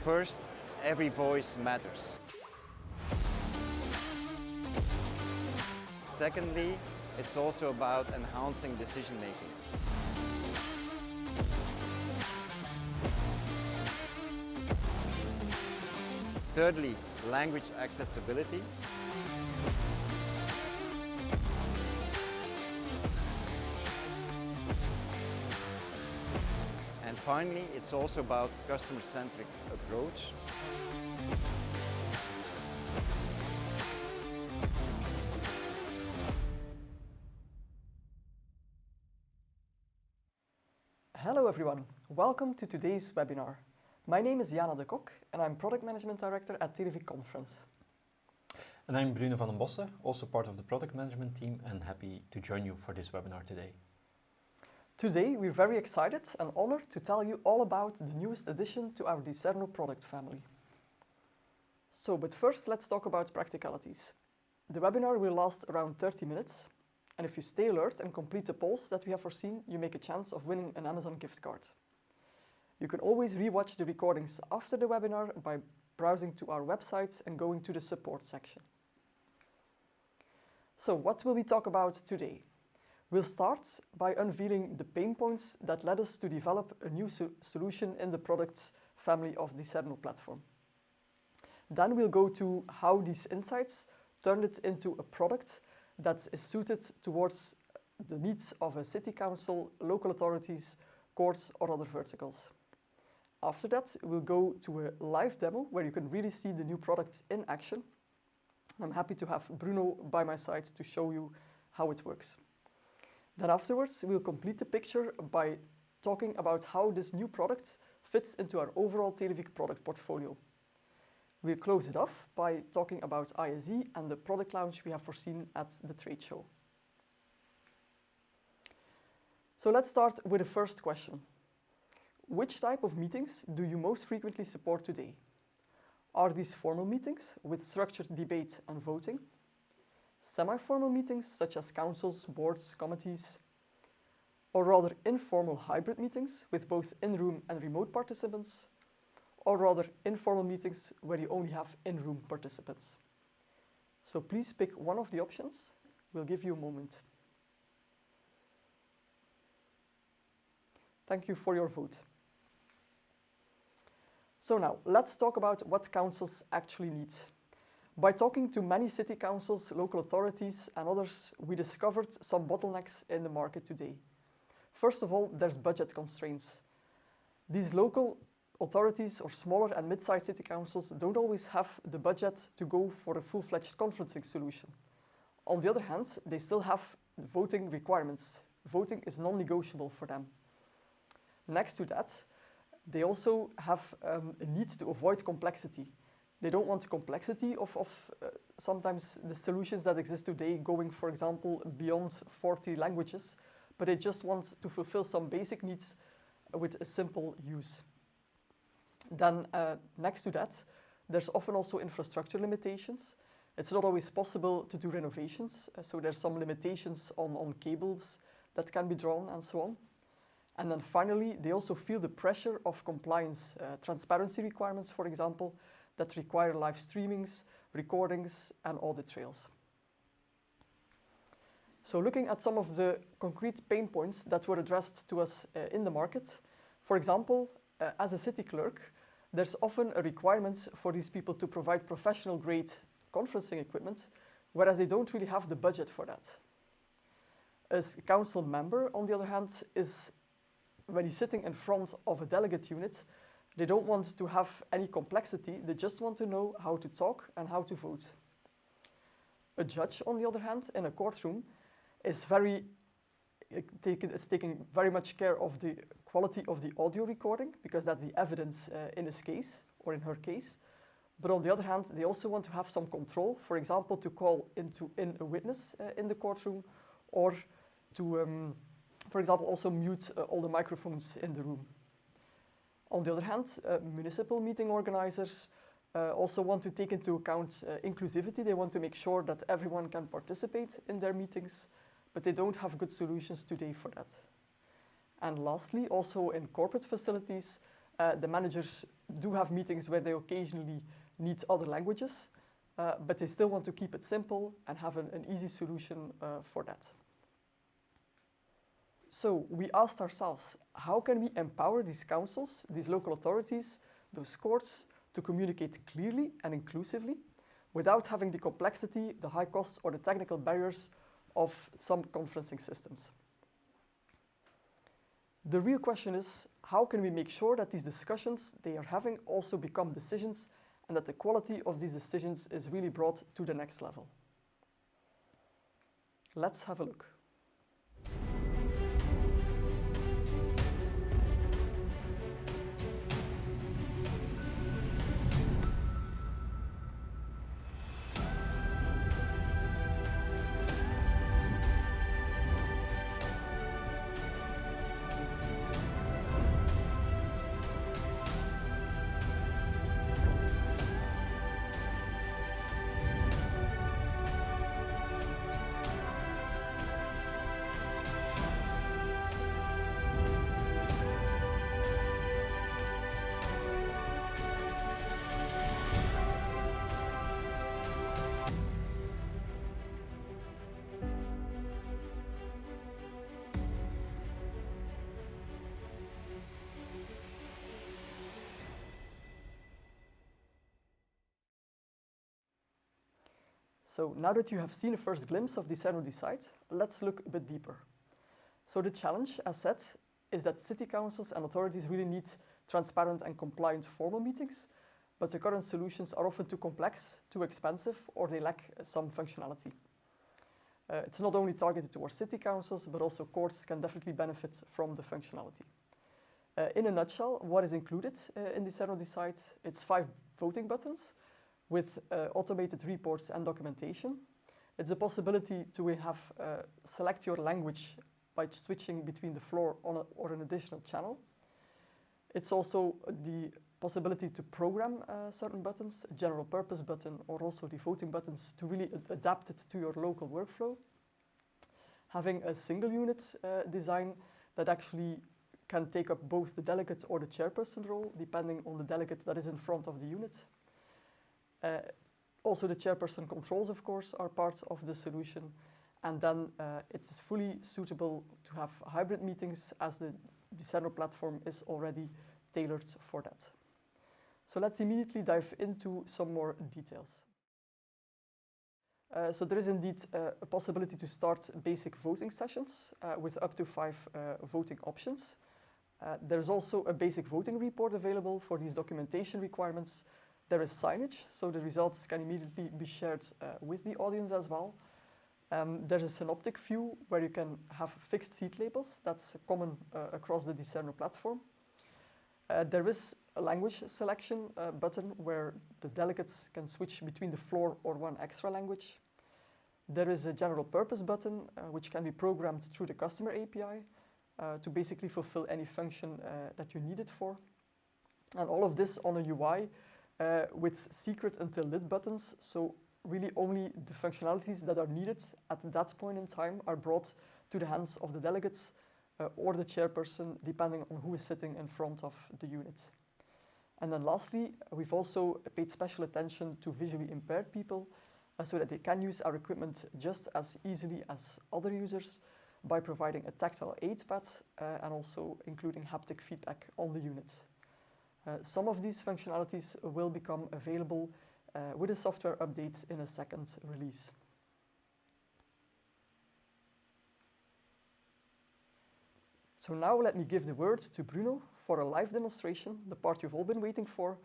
First, every voice matters. Secondly, it's also about enhancing decision making. Thirdly, language accessibility. And finally, it's also about customer-centric approach. Hello everyone, welcome to today's webinar. My name is Jana de Kok and I'm Product Management Director at Televic Conference. And I'm Bruno van den Bosse, also part of the Product Management team and happy to join you for this webinar today. Today we're very excited and honored to tell you all about the newest addition to our D-Cerno product family. But first let's talk about practicalities. The webinar will last around 30 minutes. And if you stay alert and complete the polls that we have foreseen, you make a chance of winning an Amazon gift card. You can always rewatch the recordings after the webinar by browsing to our website and going to the support section. So what will we talk about today? We'll start by unveiling the pain points that led us to develop a new solution in the product family of the D-Cerno platform. Then we'll go to how these insights turned it into a product that is suited towards the needs of a city council, local authorities, courts or other verticals. After that, we'll go to a live demo where you can really see the new product in action. I'm happy to have Bruno by my side to show you how it works. Then afterwards, we'll complete the picture by talking about how this new product fits into our overall Televic product portfolio. We'll close it off by talking about ISE and the product launch we have foreseen at the trade show. So let's start with the first question. Which type of meetings do you most frequently support today? Are these formal meetings with structured debate and voting? Semi-formal meetings such as councils, boards, committees? Or rather informal hybrid meetings with both in-room and remote participants? Or rather informal meetings where you only have in-room participants. So please pick one of the options. We'll give you a moment. Thank you for your vote. So now, let's talk about what councils actually need. By talking to many city councils, local authorities and others, we discovered some bottlenecks in the market today. First of all, there's budget constraints. These local authorities or smaller and mid-sized city councils don't always have the budget to go for a full-fledged conferencing solution. On the other hand, they still have voting requirements. Voting is non-negotiable for them. Next to that, they also have a need to avoid complexity. They don't want complexity of sometimes the solutions that exist today going, for example, beyond 40 languages, but they just want to fulfill some basic needs with a simple use. Then next to that, there's often also infrastructure limitations. It's not always possible to do renovations, so there's some limitations on cables that can be drawn and so on. And then finally, they also feel the pressure of compliance, transparency requirements, for example, that require live streamings, recordings, and audit trails. So looking at some of the concrete pain points that were addressed to us in the market, for example, as a city clerk, there's often a requirement for these people to provide professional-grade conferencing equipment, whereas they don't really have the budget for that. As a council member, on the other hand, when he's sitting in front of a delegate unit, they don't want to have any complexity, they just want to know how to talk and how to vote. A judge, on the other hand, in a courtroom, is taking very much care of the quality of the audio recording, because that's the evidence in his case, or in her case. But on the other hand, they also want to have some control, for example, to call in a witness in the courtroom, or to, for example, also mute all the microphones in the room. On the other hand, municipal meeting organizers also want to take into account inclusivity. They want to make sure that everyone can participate in their meetings, but they don't have good solutions today for that. And lastly, also in corporate facilities, The managers do have meetings where they occasionally need other languages, but they still want to keep it simple and have an easy solution for that. So we asked ourselves, how can we empower these councils, these local authorities, those courts, to communicate clearly and inclusively without having the complexity, the high costs, or the technical barriers of some conferencing systems? The real question is, how can we make sure that these discussions they are having also become decisions and that the quality of these decisions is really brought to the next level? Let's have a look. So now that you have seen a first glimpse of D-Cerno Decide, let's look a bit deeper. So the challenge, as said, is that city councils and authorities really need transparent and compliant formal meetings, but the current solutions are often too complex, too expensive, or they lack some functionality. It's not only targeted towards city councils, but also courts can definitely benefit from the functionality. In a nutshell, what is included in D-Cerno Decide? It's 5 voting buttons with automated reports and documentation. It's a possibility to have select your language by switching between the floor or an additional channel. It's also the possibility to program certain buttons, a general purpose button, or also the voting buttons to really adapt it to your local workflow. Having a single unit design that actually can take up both the delegate or the chairperson role, depending on the delegate that is in front of the unit. Also, the chairperson controls, of course, are part of the solution. And then it's fully suitable to have hybrid meetings as the D-Cerno platform is already tailored for that. So let's immediately dive into some more details. So there is indeed a possibility to start basic voting sessions with up to 5 voting options. There's also a basic voting report available for these documentation requirements. There is signage, so the results can immediately be shared with the audience as well. There's a synoptic view where you can have fixed seat labels. That's common across the D-Cerno platform. There is a language selection button where the delegates can switch between the floor or one extra language. There is a general purpose button which can be programmed through the customer API to basically fulfill any function that you need it for. And all of this on a UI with secret until lit buttons, so really only the functionalities that are needed at that point in time are brought to the hands of the delegates or the chairperson, depending on who is sitting in front of the unit. And then lastly, we've also paid special attention to visually impaired people so that they can use our equipment just as easily as other users by providing a tactile aid pad and also including haptic feedback on the unit. Some of these functionalities will become available with a software update in a second release. So now let me give the word to Bruno for a live demonstration, the part you've all been waiting for.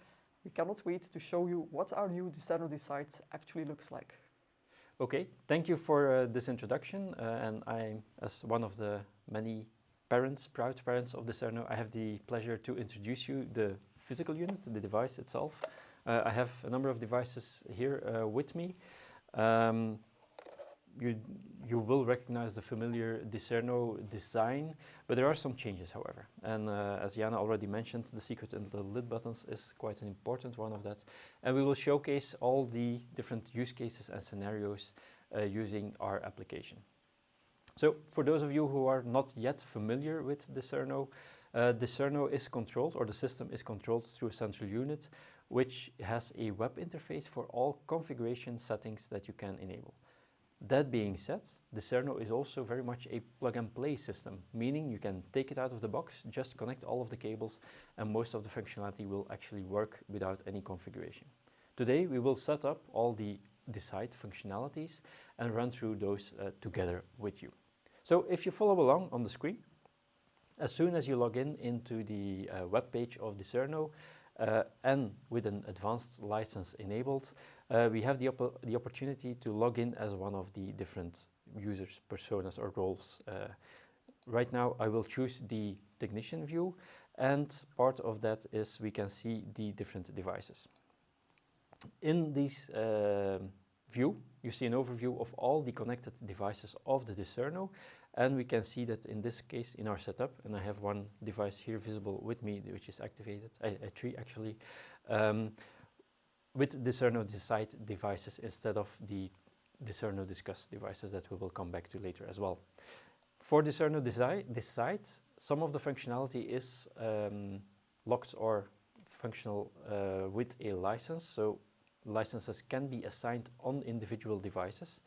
We cannot wait to show you what our new D-Cerno Decide actually looks like. Okay, thank you for this introduction. And I, as one of the many parents, proud parents of D-Cerno, I have the pleasure to introduce you the physical unit, the device itself. I have a number of devices here with me. You will recognize the familiar D-Cerno design, but there are some changes, however. And as Jana already mentioned, the secret and the lit buttons is quite an important one of that. And we will showcase all the different use cases and scenarios using our application. So for those of you who are not yet familiar with D-Cerno, D-Cerno is controlled, or the system is controlled through a central unit, which has a web interface for all configuration settings that you can enable. That being said, D-Cerno is also very much a plug-and-play system, meaning you can take it out of the box, just connect all of the cables, and most of the functionality will actually work without any configuration. Today, we will set up all the Decide functionalities and run through those together with you. So if you follow along on the screen, as soon as you log in into the web page of D-Cerno, and with an advanced license enabled, we have the opportunity to log in as one of the different users, personas, or roles. Right now, I will choose the technician view, and part of that is we can see the different devices. In this view, you see an overview of all the connected devices of the D-Cerno, and we can see that in this case, in our setup, and I have one device here visible with me, which is activated, three actually, with D-Cerno Decide devices instead of the D-Cerno Discuss devices that we will come back to later as well. For D-Cerno Decide, some of the functionality is locked or functional with a license, so licenses can be assigned on individual devices,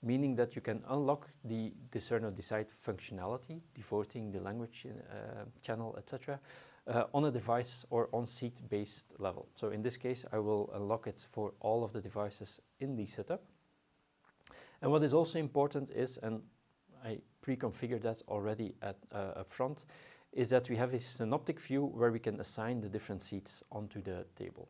meaning that you can unlock the D-Cerno Decide functionality, the voting, the language channel, etc., on a device or on seat-based level. So in this case, I will unlock it for all of the devices in the setup. And what is also important is, and I pre-configured that already up front, is that we have a synoptic view where we can assign the different seats onto the table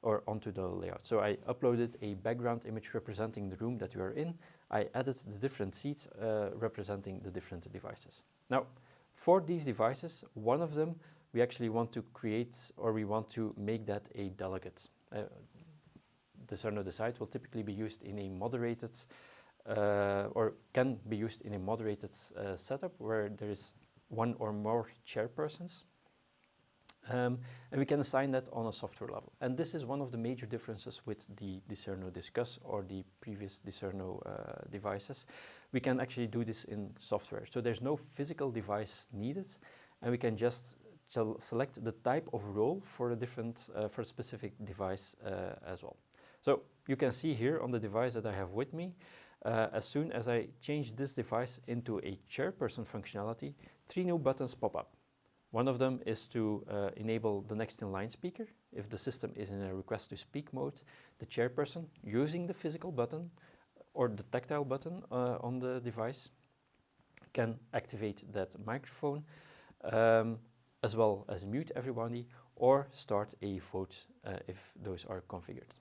or onto the layout. So I uploaded a background image representing the room that we are in. I added the different seats representing the different devices. Now, for these devices, one of them we actually want to create, or we want to make that a delegate. D-Cerno Decide will typically be used in a moderated, or can be used in a moderated setup where there is one or more chairpersons. And we can assign that on a software level. And this is one of the major differences with the D-Cerno Discuss or the previous D-Cerno devices. We can actually do this in software. So there's no physical device needed, and we can just select the type of role for a different, for a specific device as well. So you can see here on the device that I have with me, as soon as I change this device into a chairperson functionality, 3 new buttons pop up. One of them is to enable the next in line speaker. If the system is in a request to speak mode, the chairperson, using the physical button or the tactile button on the device, can activate that microphone, as well as mute everybody or start a vote if those are configured.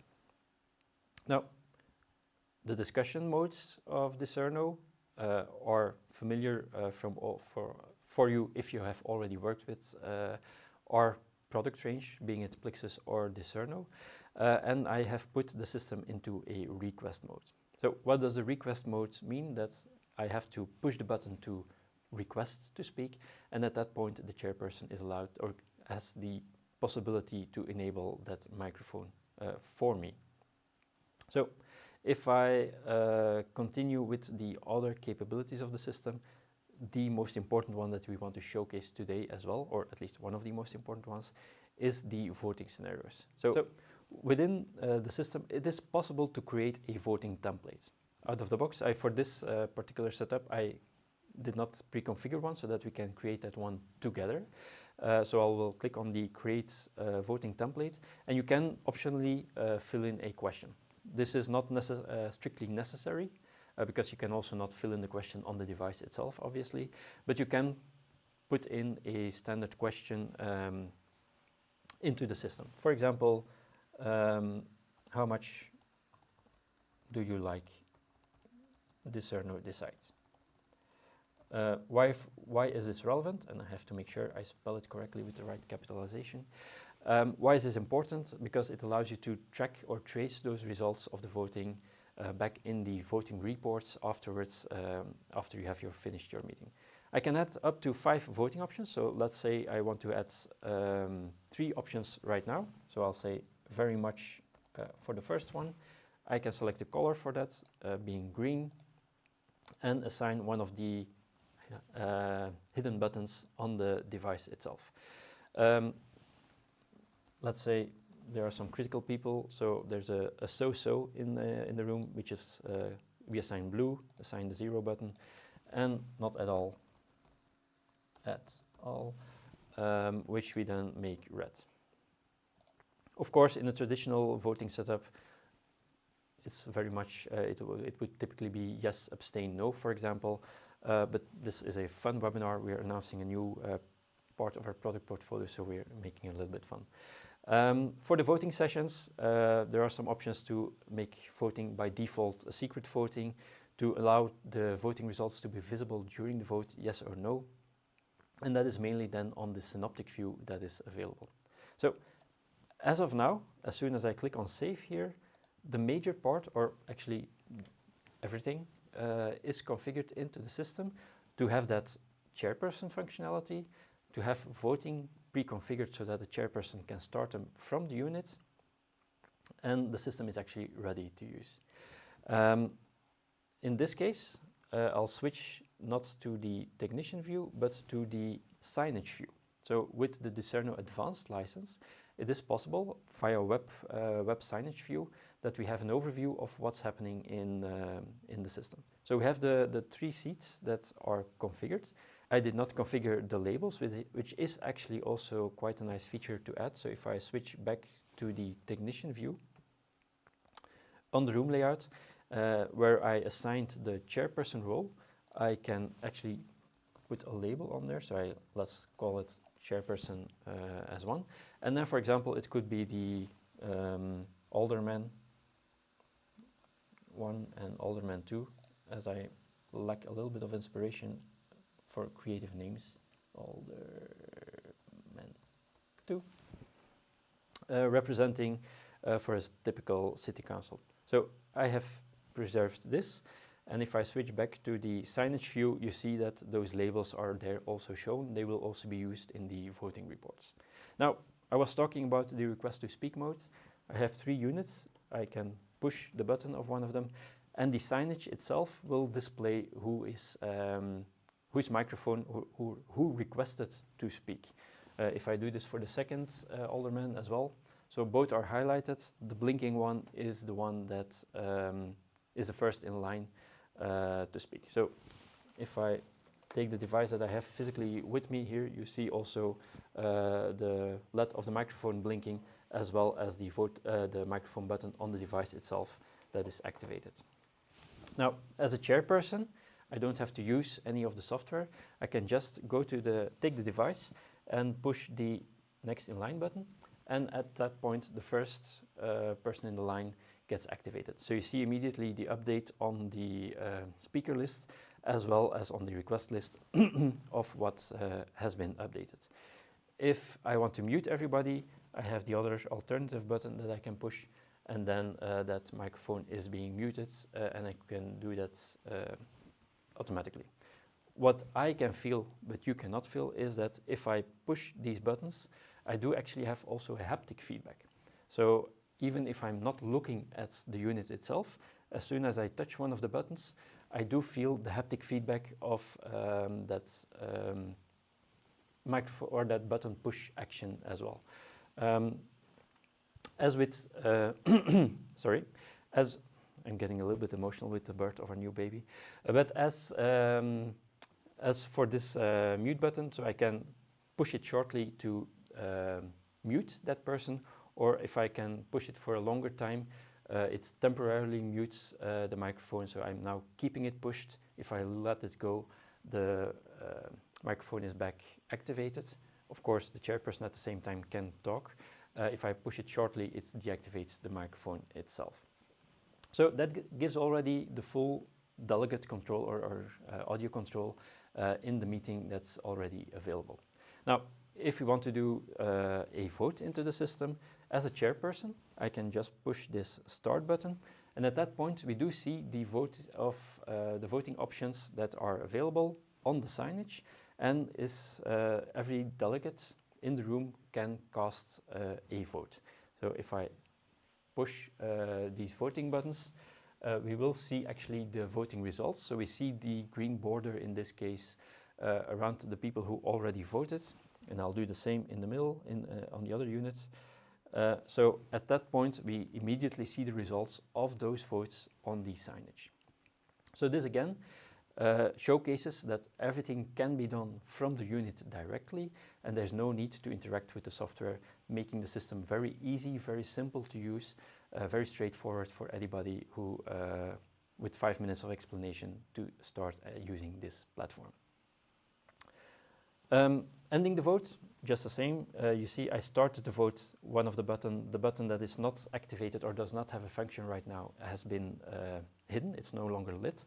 Now, the discussion modes of D-Cerno are familiar for you if you have already worked with our product range, being it Plixus or D-Cerno, and I have put the system into a request mode. So what does the request mode mean? That I have to push the button to request to speak, and at that point the chairperson is allowed or has the possibility to enable that microphone for me. So if I continue with the other capabilities of the system, the most important one that we want to showcase today as well, or at least one of the most important ones, is the voting scenarios. So within the system, it is possible to create a voting template. Out of the box, for this particular setup, I did not pre-configure one so that we can create that one together. So I will click on the create voting template, and you can optionally fill in a question. This is not strictly necessary, because you can also not fill in the question on the device itself, obviously, but you can put in a standard question into the system. For example, how much do you like D-Cerno Decide? Why is this relevant? And I have to make sure I spell it correctly with the right capitalization. Why is this important? Because it allows you to track or trace those results of the voting back in the voting reports afterwards, after you have finished your meeting. I can add up to 5 voting options. So let's say I want to add 3 options right now. So I'll say very much for the first one. I can select a color for that, being green, and assign one of the, hidden buttons on the device itself. Let's say there are some critical people, so there's a so-so in the room, which is we assign blue, assign the 0 button, and not at all, which we then make red. Of course, in a traditional voting setup, it's very much, it would typically be yes, abstain, no, for example, but this is a fun webinar. We are announcing a new part of our product portfolio, so we're making it a little bit fun. For the voting sessions, there are some options to make voting by default a secret voting, to allow the voting results to be visible during the vote, yes or no, and that is mainly then on the synoptic view that is available. So as of now, as soon as I click on save here, the major part, or actually everything, is configured into the system to have that chairperson functionality, to have voting pre-configured so that the chairperson can start them from the unit, and the system is actually ready to use. In this case, I'll switch not to the technician view, but to the signage view. So with the D-Cerno advanced license, it is possible via web signage view that we have an overview of what's happening in the system. So we have the 3 seats that are configured. I did not configure the labels, which is actually also quite a nice feature to add. So if I switch back to the technician view, on the room layout, where I assigned the chairperson role, I can actually put a label on there. So let's call it chairperson as 1. And then, for example, it could be the alderman 1 and alderman 2, as I lack a little bit of inspiration for creative names. Alderman 2, representing for a typical city council. So I have preserved this, and if I switch back to the signage view, you see that those labels are there also shown. They will also be used in the voting reports. Now, I was talking about the request to speak mode. I have 3 units. I can push the button of one of them, and the signage itself will display whose microphone, who requested to speak. If I do this for the second alderman as well, so both are highlighted. The blinking one is the one that is the first in line to speak. So if I take the device that I have physically with me here, you see also the LED of the microphone blinking, as well as the microphone button on the device itself that is activated. Now, as a chairperson, I don't have to use any of the software. I can just go to take the device and push the next in line button, and at that point, the first person in the line gets activated. So you see immediately the update on the speaker list, as well as on the request list of what has been updated. If I want to mute everybody, I have the other alternative button that I can push, and then that microphone is being muted, and I can do that automatically. What I can feel, but you cannot feel, is that if I push these buttons, I do actually have also a haptic feedback. So even if I'm not looking at the unit itself, as soon as I touch one of the buttons, I do feel the haptic feedback of that microphone or that button push action as well. As with, sorry, as I'm getting a little bit emotional with the birth of our new baby, but as for this mute button, so I can push it shortly to mute that person, or if I can push it for a longer time, it temporarily mutes the microphone, so I'm now keeping it pushed. If I let it go, the microphone is back activated. Of course, the chairperson at the same time can talk. If I push it shortly, it deactivates the microphone itself. So that gives already the full delegate control or audio control in the meeting that's already available. Now, if we want to do a vote into the system, as a chairperson, I can just push this start button, and at that point we do see the the voting options that are available on the signage, and every delegate in the room can cast a vote. So if I push these voting buttons, we will see actually the voting results. So we see the green border in this case around the people who already voted, and I'll do the same in the middle on the other units. So at that point, we immediately see the results of those votes on the signage. So this again showcases that everything can be done from the unit directly, and there's no need to interact with the software, making the system very easy, very simple to use, very straightforward for anybody who, with 5 minutes of explanation, to start using this platform. Ending the vote, just the same. You see I started the vote, the button that is not activated or does not have a function right now has been hidden, it's no longer lit.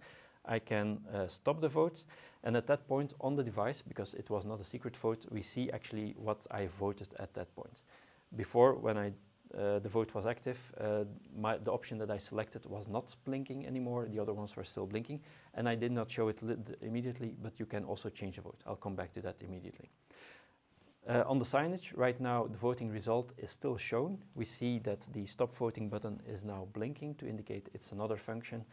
I can stop the vote, and at that point on the device, because it was not a secret vote, we see actually what I voted at that point. Before, when the vote was active, the option that I selected was not blinking anymore, the other ones were still blinking, and I did not show it lit immediately, but you can also change the vote. I'll come back to that immediately. On the signage, right now the voting result is still shown. We see that the stop voting button is now blinking to indicate it's another function.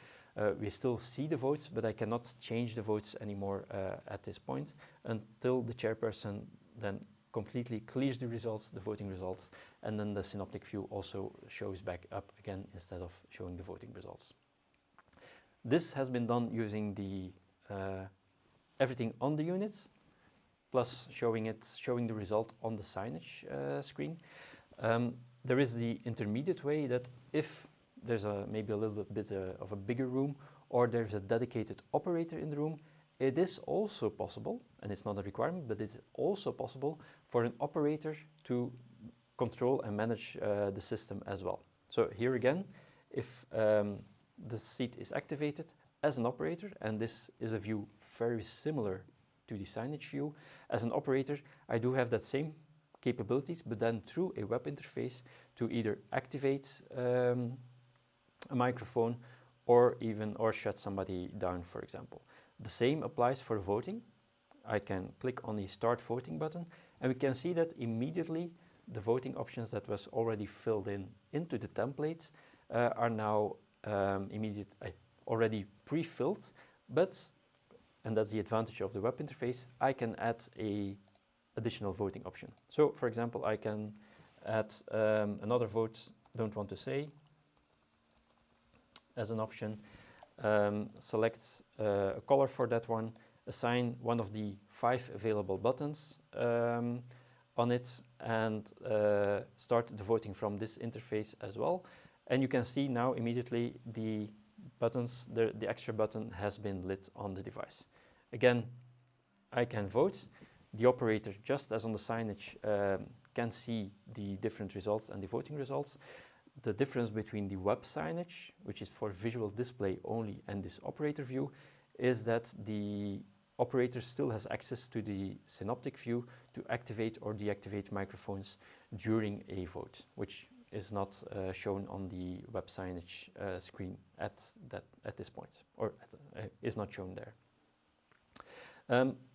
We still see the votes, but I cannot change the votes anymore at this point until the chairperson then completely clears the results, the voting results, and then the synoptic view also shows back up again instead of showing the voting results. This has been done using the everything on the units, plus showing the result on the signage screen. There is the intermediate way that if there's maybe a little bit of a bigger room, or there's a dedicated operator in the room, it is also possible, and it's not a requirement, but it's also possible for an operator to control and manage the system as well. So here again, if the seat is activated as an operator, and this is a view very similar to the signage view, as an operator, I do have that same capabilities, but then through a web interface to either activate a microphone or shut somebody down, for example. The same applies for voting. I can click on the Start Voting button, and we can see that immediately the voting options that was already filled into the templates are now already pre-filled, but, and that's the advantage of the web interface, I can add a additional voting option. So, for example, I can add another vote, don't want to say, as an option, select a color for that one, assign one of the 5 available buttons on it, and start the voting from this interface as well. And you can see now immediately the buttons, the extra button has been lit on the device. Again, I can vote. The operator, just as on the signage, can see the different results and the voting results. The difference between the web signage, which is for visual display only, and this operator view, is that the operator still has access to the synoptic view to activate or deactivate microphones during a vote, which is not shown on the web signage screen at this point, or is not shown there.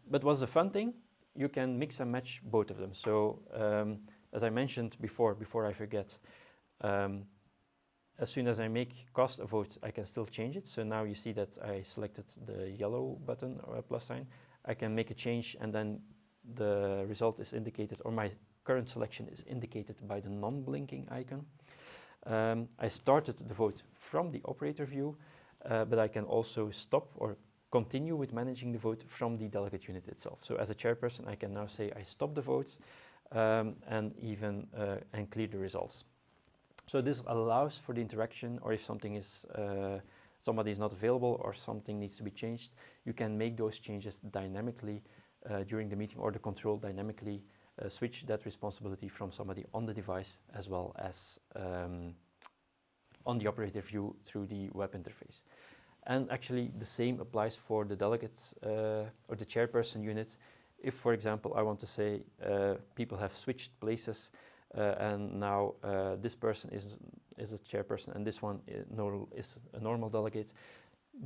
But what's the fun thing? You can mix and match both of them. So as I mentioned before I forget, as soon as I cast a vote, I can still change it. So now you see that I selected the yellow button or a plus sign. I can make a change, and then the result is indicated, or my current selection is indicated by the non-blinking icon. I started the vote from the operator view, but I can also stop or continue with managing the vote from the delegate unit itself. So as a chairperson, I can now say I stop the votes and clear the results. So this allows for the interaction, or if somebody is not available or something needs to be changed, you can make those changes dynamically during the meeting, or the control dynamically switch that responsibility from somebody on the device as well as on the operator view through the web interface. And actually the same applies for the delegates or the chairperson unit. If, for example, I want to say people have switched places and now this person is a chairperson and this one is a normal delegate,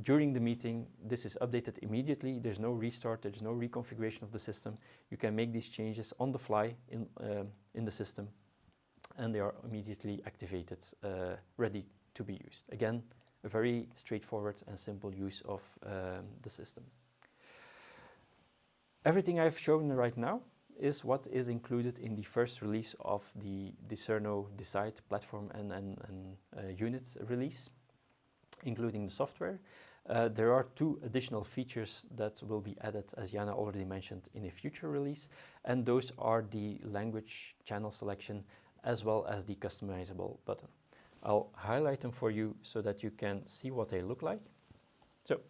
during the meeting this is updated immediately. There's no restart, there's no reconfiguration of the system. You can make these changes on the fly in the system, and they are immediately activated, ready to be used. Again, a very straightforward and simple use of the system. Everything I've shown right now is what is included in the first release of the D-Cerno Decide platform and unit release, including the software. There are 2 additional features that will be added, as Jana already mentioned, in a future release, and those are the language channel selection as well as the customizable button. I'll highlight them for you so that you can see what they look like. So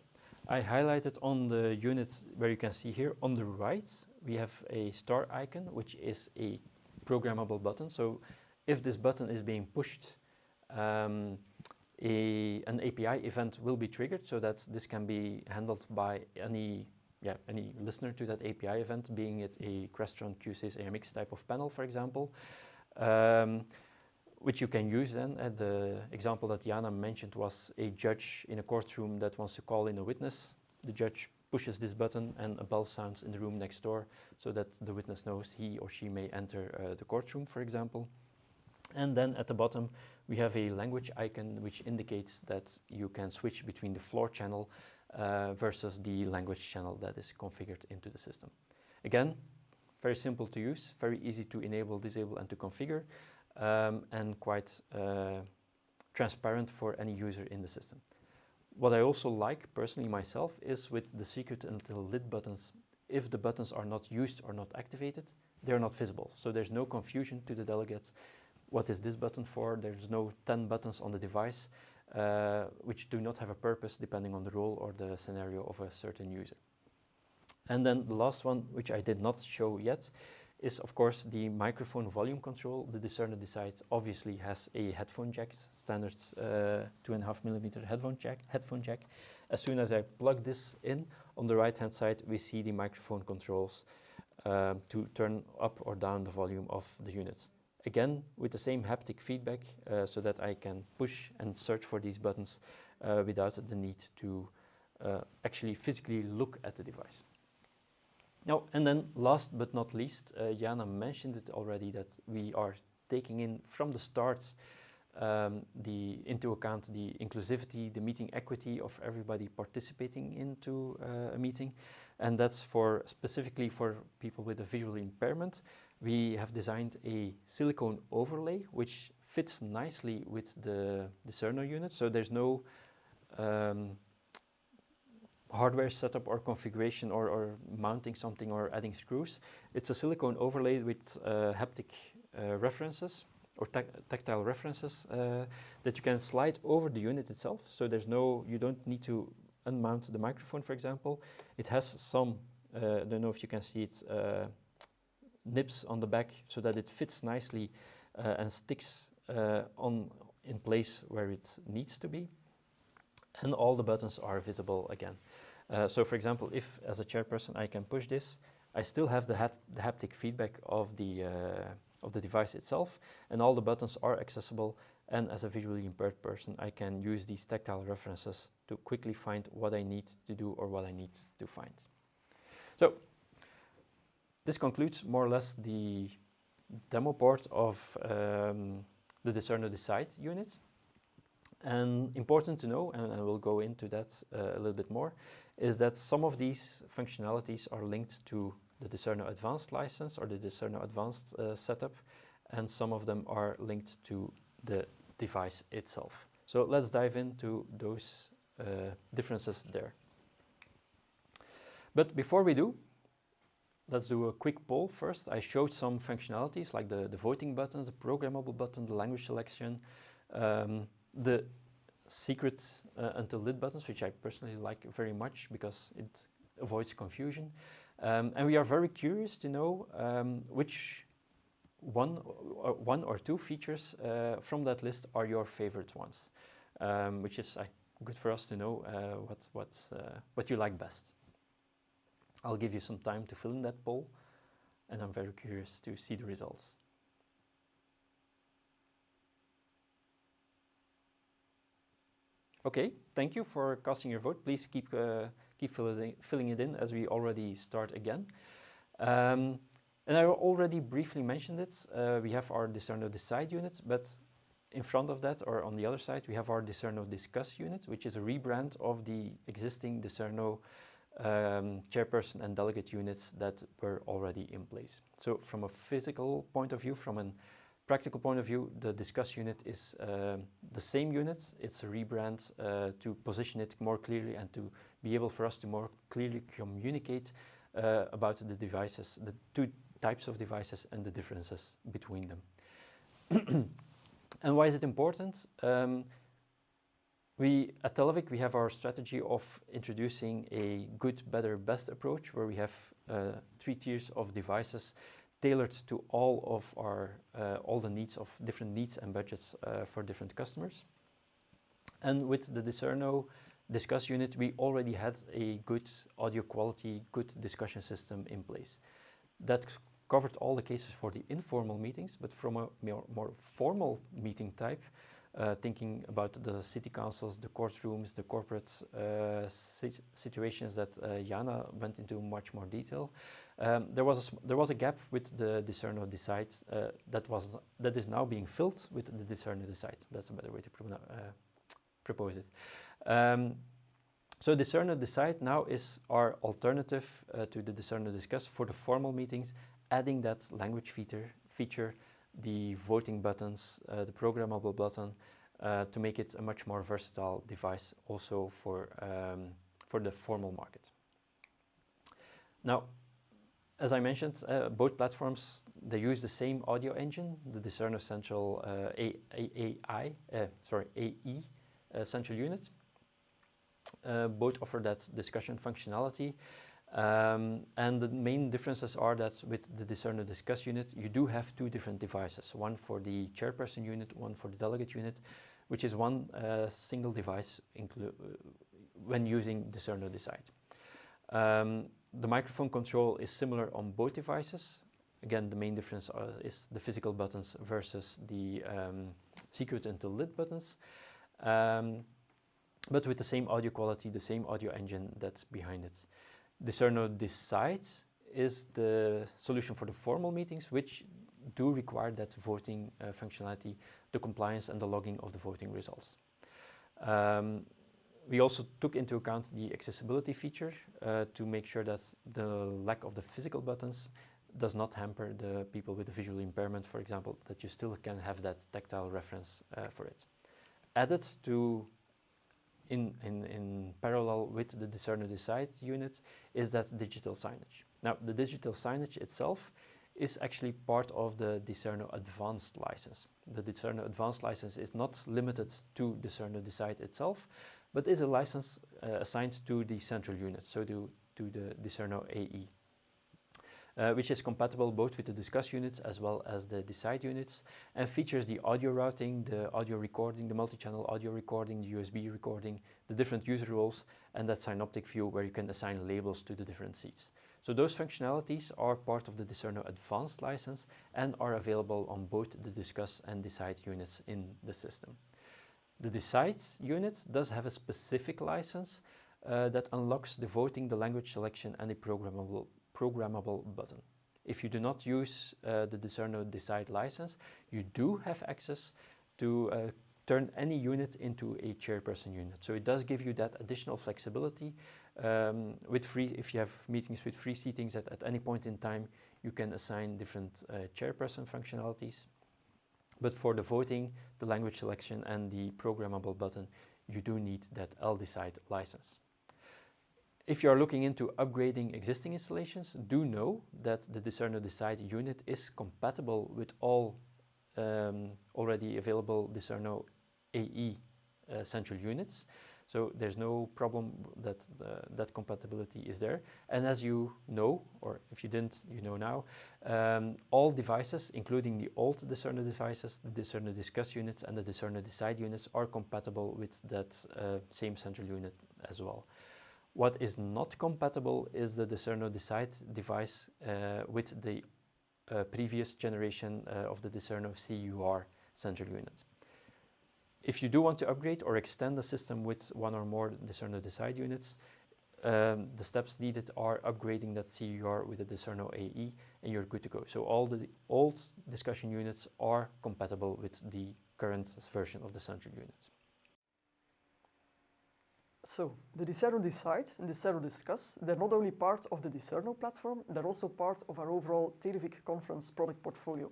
I highlighted on the unit where you can see here on the right, we have a star icon, which is a programmable button. So if this button is being pushed, an API event will be triggered so that this can be handled by any listener to that API event, being it a Crestron QSys AMX type of panel, for example, which you can use then. The example that Jana mentioned was a judge in a courtroom that wants to call in a witness. The judge pushes this button and a bell sounds in the room next door so that the witness knows he or she may enter the courtroom, for example. And then at the bottom, we have a language icon which indicates that you can switch between the floor channel versus the language channel that is configured into the system. Again, very simple to use, very easy to enable, disable, and to configure, and quite transparent for any user in the system. What I also like personally myself is with the secret until lit buttons, if the buttons are not used or not activated, they're not visible. So there's no confusion to the delegates. What is this button for? There's no 10 buttons on the device which do not have a purpose depending on the role or the scenario of a certain user. And then the last one, which I did not show yet, is of course the microphone volume control. The D-Cerno Decide obviously has a headphone jack, standard 2.5mm headphone jack. As soon as I plug this in, on the right hand side we see the microphone controls to turn up or down the volume of the units. Again, with the same haptic feedback, so that I can push and search for these buttons without the need to actually physically look at the device. Now, and then last but not least, Jana mentioned it already, that we are taking in from the start into account the inclusivity, the meeting equity of everybody participating into a meeting, and that's specifically for people with a visual impairment. We have designed a silicone overlay which fits nicely with the D-Cerno unit, so there's no hardware setup or configuration or mounting something or adding screws. It's a silicone overlay with haptic references or tactile references that you can slide over the unit itself. So you don't need to unmount the microphone, for example. It has some, I don't know if you can see it, nibs on the back so that it fits nicely and sticks in place where it needs to be. And all the buttons are visible again. So for example, if as a chairperson I can push this, I still have the haptic feedback of the device itself, and all the buttons are accessible, and as a visually impaired person I can use these tactile references to quickly find what I need to do or what I need to find. So this concludes more or less the demo board of the D-Cerno Decide unit. And important to know, and I will go into that a little bit more, is that some of these functionalities are linked to the D-Cerno Advanced license or the D-Cerno Advanced setup, and some of them are linked to the device itself. So let's dive into those differences there. But before we do, let's do a quick poll first. I showed some functionalities like the voting buttons, the programmable button, the language selection, the secret until lit buttons, which I personally like very much because it avoids confusion. And we are very curious to know which one or two features from that list are your favorite ones, which is good for us to know what you like best. I'll give you some time to fill in that poll, and I'm very curious to see the results. Okay, thank you for casting your vote. Please keep filling it in as we already start again. And I already briefly mentioned it. We have our D-Cerno Decide unit, but in front of that, or on the other side, we have our D-Cerno Discuss unit, which is a rebrand of the existing D-Cerno chairperson and delegate units that were already in place. So from a physical point of view, from a practical point of view, the discuss unit is the same unit. It's a rebrand to position it more clearly and to be able for us to more clearly communicate about the devices, the two types of devices and the differences between them. And why is it important? We at Televic, we have our strategy of introducing a good, better, best approach where we have 3 tiers of devices tailored to all of our all the needs of different needs and budgets for different customers. And with the D-Cerno discuss unit, we already had a good audio quality, good discussion system in place. That covered all the cases for the informal meetings, but from a more formal meeting type, thinking about the city councils, the courtrooms, the corporate situations that Jana went into much more detail. There was a gap with the D-Cerno Decide that is now being filled with the D-Cerno Decide. That's a better way to propose it. So D-Cerno Decide now is our alternative to the D-Cerno Discuss for the formal meetings, adding that language feature, the voting buttons, the programmable button, to make it a much more versatile device also for the formal market. Now, as I mentioned, both platforms, they use the same audio engine, the D-Cerno Central AE Central Unit. Both offer that discussion functionality. And the main differences are that with the D-Cerno Discuss unit, you do have 2 different devices, one for the chairperson unit, one for the delegate unit, which is one single device when using D-Cerno Decide. The microphone control is similar on both devices. Again, the main difference is the physical buttons versus the secret until lit buttons. But with the same audio quality, the same audio engine that's behind it. D-Cerno Decide is the solution for the formal meetings, which do require that voting functionality, the compliance and the logging of the voting results. We also took into account the accessibility feature to make sure that the lack of the physical buttons does not hamper the people with a visual impairment, for example, that you still can have that tactile reference for it. Added to in parallel with the D-Cerno Decide unit is that digital signage. Now, the digital signage itself is actually part of the D-Cerno Advanced license. The D-Cerno Advanced license is not limited to D-Cerno Decide itself, but is a license assigned to the central unit, so to the D-Cerno AE, which is compatible both with the Discuss units as well as the Decide units, and features the audio routing, the audio recording, the multi-channel audio recording, the USB recording, the different user roles, and that synoptic view where you can assign labels to the different seats. So those functionalities are part of the D-Cerno Advanced license and are available on both the Discuss and Decide units in the system. The Decide unit does have a specific license that unlocks the voting, the language selection, and the programmable button. If you do not use the D-Cerno Decide license, you do have access to turn any unit into a chairperson unit. So it does give you that additional flexibility. If you have meetings with free seatings at any point in time, you can assign different chairperson functionalities. But for the voting, the language selection, and the programmable button, you do need that L-Decide license. If you are looking into upgrading existing installations, do know that the D-Cerno Decide unit is compatible with all already available D-Cerno AE central units. So there's no problem that that compatibility is there. And as you know, or if you didn't, you know now, all devices, including the old D-Cerno devices, the D-Cerno Discuss units and the D-Cerno Decide units, are compatible with that same central unit as well. What is not compatible is the D-Cerno Decide device with the previous generation of the D-Cerno CUR central unit. If you do want to upgrade or extend the system with one or more D-Cerno Decide units, the steps needed are upgrading that CUR with the D-Cerno AE, and you're good to go. So all the old discussion units are compatible with the current version of the central unit. So, the D-Cerno Decide and D-Cerno Discuss, they're not only part of the D-Cerno platform, they're also part of our overall Televic conference product portfolio.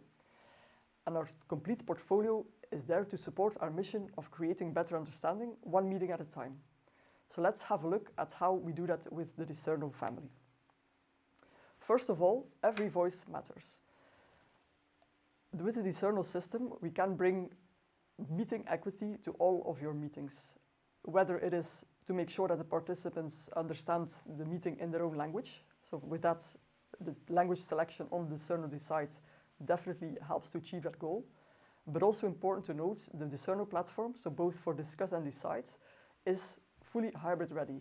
And our complete portfolio is there to support our mission of creating better understanding, one meeting at a time. So let's have a look at how we do that with the D-Cerno family. First of all, every voice matters. With the D-Cerno system, we can bring meeting equity to all of your meetings, whether it is to make sure that the participants understand the meeting in their own language. So with that, the language selection on the D-Cerno Decide definitely helps to achieve that goal. But also important to note, the D-Cerno platform, so both for Discuss and Decide, is fully hybrid ready.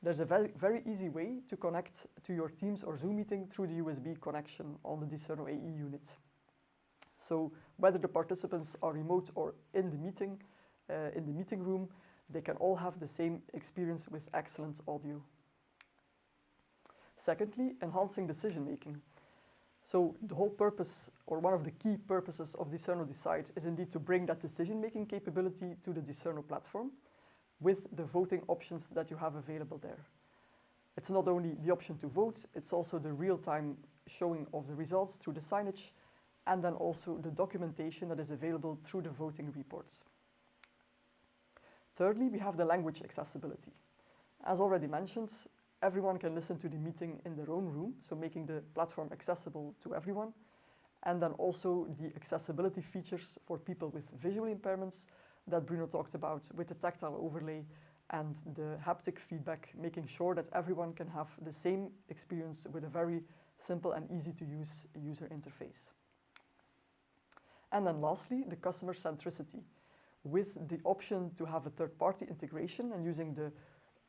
There's a very easy way to connect to your Teams or Zoom meeting through the USB connection on the D-Cerno AE unit. So whether the participants are remote or in the meeting room, they can all have the same experience with excellent audio. Secondly, enhancing decision making. So the whole purpose, or one of the key purposes of D-Cerno Decide is indeed to bring that decision-making capability to the D-Cerno platform with the voting options that you have available there. It's not only the option to vote, it's also the real-time showing of the results through the signage, and then also the documentation that is available through the voting reports. Thirdly, we have the language accessibility. As already mentioned, everyone can listen to the meeting in their own room, so making the platform accessible to everyone. And then also the accessibility features for people with visual impairments that Bruno talked about, with the tactile overlay and the haptic feedback, making sure that everyone can have the same experience with a very simple and easy to use user interface. And then lastly, the customer centricity, with the option to have a third-party integration and using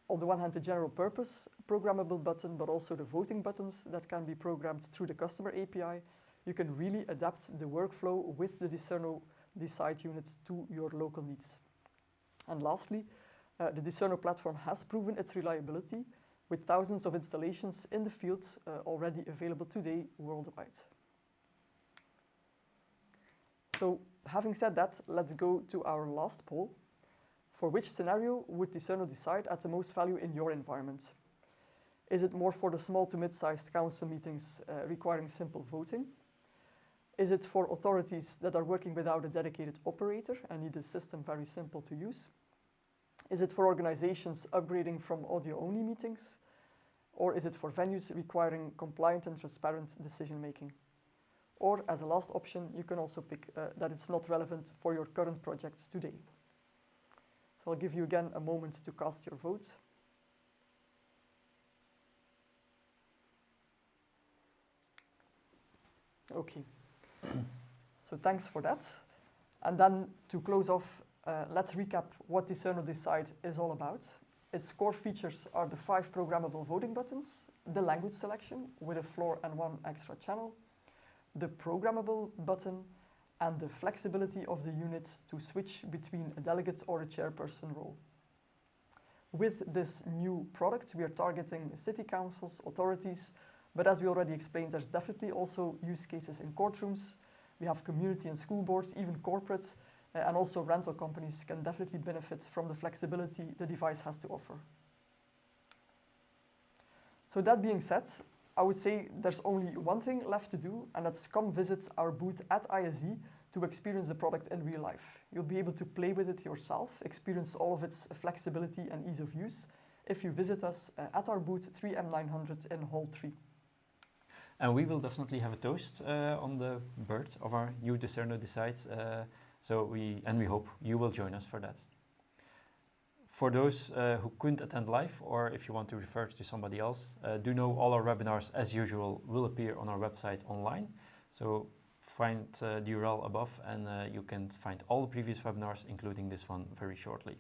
on the one hand, the general purpose programmable button, but also the voting buttons that can be programmed through the customer API, you can really adapt the workflow with the D-Cerno Decide units to your local needs. And lastly, the D-Cerno platform has proven its reliability with thousands of installations in the field already available today worldwide. So having said that, let's go to our last poll. For which scenario would D-Cerno Decide add the most value in your environment? Is it more for the small to mid-sized council meetings requiring simple voting? Is it for authorities that are working without a dedicated operator and need a system very simple to use? Is it for organizations upgrading from audio-only meetings? Or is it for venues requiring compliant and transparent decision-making? Or as a last option, you can also pick that it's not relevant for your current projects today. So I'll give you again a moment to cast your vote. Okay, so thanks for that. And then to close off, let's recap what D-Cerno Decide is all about. Its core features are the 5 programmable voting buttons, the language selection with a floor and 1 extra channel, the programmable button, and the flexibility of the unit to switch between a delegate or a chairperson role. With this new product, we are targeting city councils, authorities, but as we already explained, there's definitely also use cases in courtrooms. We have community and school boards, even corporates, and also rental companies can definitely benefit from the flexibility the device has to offer. So that being said, I would say there's only one thing left to do, and that's come visit our booth at ISE to experience the product in real life. You'll be able to play with it yourself, experience all of its flexibility and ease of use if you visit us at our booth 3M900 in Hall 3. And we will definitely have a toast on the birth of our new D-Cerno Decide, we hope you will join us for that. For those who couldn't attend live, or if you want to refer to somebody else, do know all our webinars, as usual, will appear on our website online. So find the URL above and you can find all the previous webinars, including this one, very shortly.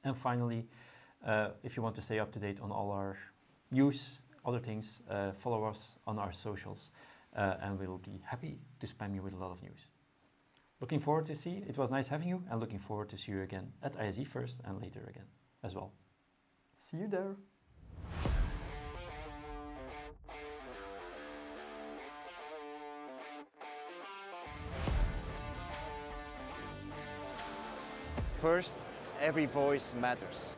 And finally, if you want to stay up to date on all our news, other things, follow us on our socials and we'll be happy to spam you with a lot of news. Looking forward to see. It was nice having you, and looking forward to see you again at ISE first and later again as well. See you there. First, every voice matters.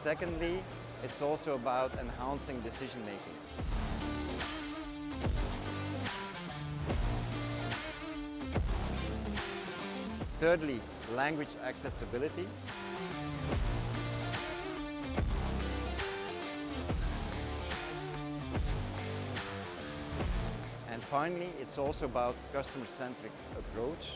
secondly, it's also about enhancing decision making. Thirdly, language accessibility. And finally, it's also about customer-centric approach.